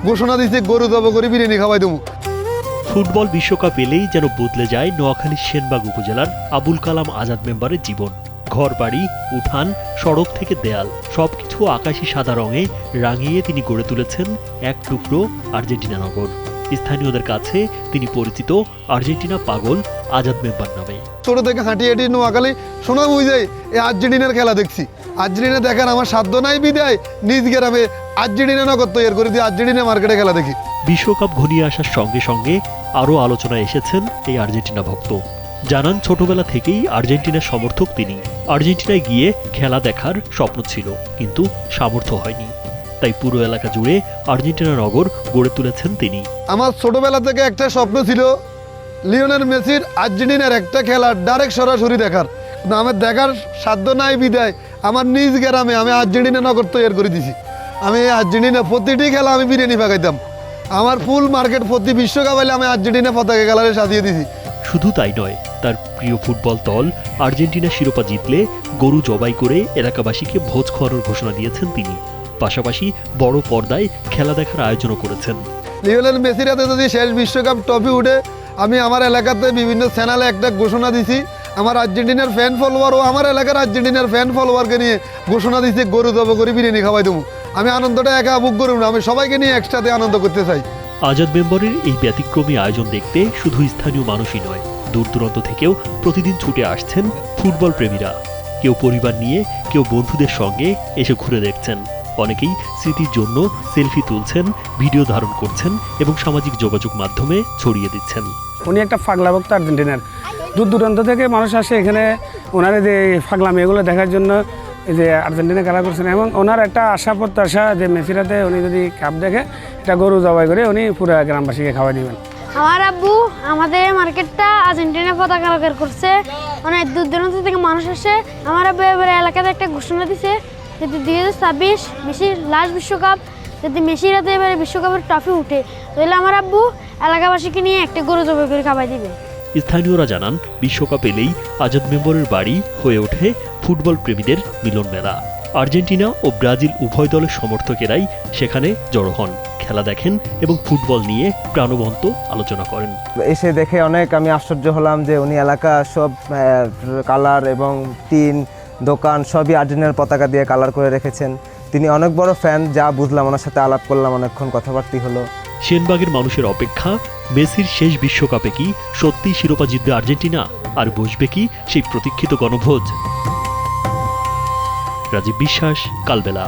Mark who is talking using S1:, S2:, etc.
S1: ঘোষণা দিচ্ছে গরু জব করে বিরিয়ানি খাওয়াই দেবো।
S2: ফুটবল বিশ্বকাপ এলেই যেন বদলে যায় নোয়াখালীর সেনবাগ উপজেলার আবুল কালাম আজাদ মেম্বারের জীবন। ঘর বাড়ি, উঠান, সড়ক থেকে দেয়াল সবকিছু আকাশি সাদা রঙে রাঙিয়ে তিনি গড়ে তুলেছেন এক টুকরো আর্জেন্টিনা নগর। স্থানীয়দের কাছে তিনি পরিচিত আর্জেন্টিনা পাগল আজাদ মেম্বার নামে।
S1: ছোট থেকে হাঁটি হাঁটি নোয়াখালী শোনা বুঝে এই আর্জেন্টিনার খেলা দেখছি। আর্জেন্টিনা দেখার আমার সাধ্য নাই বিদায় নিজ গ্রামে আর্জেন্টিনা নগর তৈরি করে দিয়ে আর্জেন্টিনা মার্কেটে খেলা দেখি।
S2: বিশ্বকাপ ঘনিয়ে আসার সঙ্গে সঙ্গে আরও আলোচনায় এসেছেন এই আর্জেন্টিনা ভক্ত। জানান ছোটবেলা থেকেই আর্জেন্টিনার সমর্থক তিনি। আর্জেন্টিনায় গিয়ে খেলা দেখার স্বপ্ন ছিল, কিন্তু সামর্থ্য হয়নি। তাই পুরো এলাকা জুড়ে আর্জেন্টিনা নগর গড়ে তুলেছেন তিনি।
S1: আমার ছোটবেলা থেকে একটা স্বপ্ন ছিল লিওনেল মেসির আর্জেন্টিনার একটা খেলা ডাইরেক্ট সরাসরি দেখার, কিন্তু আমার দেখার সাধ্য নাই বিদায় আমার নিজ গ্রামে আমি আর্জেন্টিনা নগর তৈরি করে দিছি। আমি আর্জেন্টিনা প্রতিটি খেলা আমি বিরিয়ানি পাকাইতাম। আমার ফুল মার্কেট প্রতি বিশ্বকাপ হলে আমি আর্জেন্টিনা পতাকা কালারে সাজিয়ে দিছি।
S2: শুধু তাই নয়, তার প্রিয় ফুটবল দল আর্জেন্টিনা শিরোপা জিতলে গরু জবাই করে এলাকাবাসীকে ভোজ খাওয়ানোর ঘোষণা দিয়েছেন তিনি। পাশাপাশি বড় পর্দায় খেলা দেখার আয়োজনও করেছেন।
S1: লিওনেল মেসির হাতে যদি শেষ বিশ্বকাপ ট্রফি উঠে আমি আমার এলাকাতে বিভিন্ন চ্যানেলে একটা ঘোষণা দিছি। আমার আর্জেন্টিনার ফ্যান ফলোয়ার ও আমার এলাকার আর্জেন্টিনার ফ্যান ফলোয়ারকে নিয়ে ঘোষণা দিচ্ছে গরু জব করে বিরিয়ানি খাওয়াই দেবো। আমি আনন্দটা একা বুক করব না, আমি সবাইকে নিয়ে একসাথে আনন্দ করতে চাই।
S2: আজাদ মেম্বারের এই ব্যতিক্রমী আয়োজন দেখতে শুধু স্থানীয় মানুষই নয়, দূর দূরান্ত থেকেও প্রতিদিন ছুটে আসছেন ফুটবল প্রেমীরা। কেউ পরিবার নিয়ে, কেউ বন্ধুদের সঙ্গে এসে ঘুরে দেখছেন। অনেকেই স্মৃতির জন্য সেলফি তুলছেন, ভিডিও ধারণ করছেন এবং সামাজিক যোগাযোগ মাধ্যমে ছড়িয়ে দিচ্ছেন।
S3: উনি একটা পাগলা ভক্ত আর্জেন্টিনার। দূর দূরান্ত থেকে মানুষ আসে এখানে ওনার যে পাগলামি এগুলো দেখার জন্য, এই যে আর্জেন্টিনা খেলা করছেন, এবং ওনার একটা আশা প্রত্যাশা যে মেসিরাতে উনি যদি কাপ দেখে এটা গরু জবাই করে উনি পুরো গ্রামবাসীকে খাওয়াই দিবেন।
S4: আমার আব্বু আমাদের মার্কেটটা আর্জেন্টিনা পতাকা লাগার করছে, অনেক দূর দূরান্ত থেকে মানুষ আসে। আমার আব্বু এবার এলাকাতে একটা ঘোষণা দিছে যদি 2026 মেসির লাস্ট বিশ্বকাপ, যদি মেসির হাতে এবারে বিশ্বকাপের ট্রফি উঠে তাহলে আমার আব্বু এলাকাবাসীকে নিয়ে একটা গরু জবাই করে খাওয়াই দিবে।
S2: স্থানীয়রা জানান বিশ্বকাপ এলেই আজাদ মেম্বারের বাড়ি হয়ে ওঠে ফুটবল প্রেমীদের মিলন মেলা। আর্জেন্টিনা ও ব্রাজিল উভয় দলের সমর্থকেরাই সেখানে জড়ো হন, খেলা দেখেন এবং ফুটবল নিয়ে প্রাণবন্ত আলোচনা করেন।
S5: এসে দেখে অনেক আমি আশ্চর্য হলাম যে উনি এলাকা সব কালার এবং টিন দোকান সবই আর্জেন্টিনার পতাকা দিয়ে কালার করে রেখেছেন। তিনি অনেক বড় ফ্যান, যা বুঝলাম। ওনার সাথে আলাপ করলাম, অনেকক্ষণ কথাবার্তা হলো।
S2: সেনবাগের মানুষের অপেক্ষা মেসির শেষ বিশ্বকাপে কি সত্যি শিরোপা জিতবে আর্জেন্টিনা, আর বসবে কি সেই প্রতীক্ষিত গণভোজ। রাজীব বিশ্বাস, কালবেলা।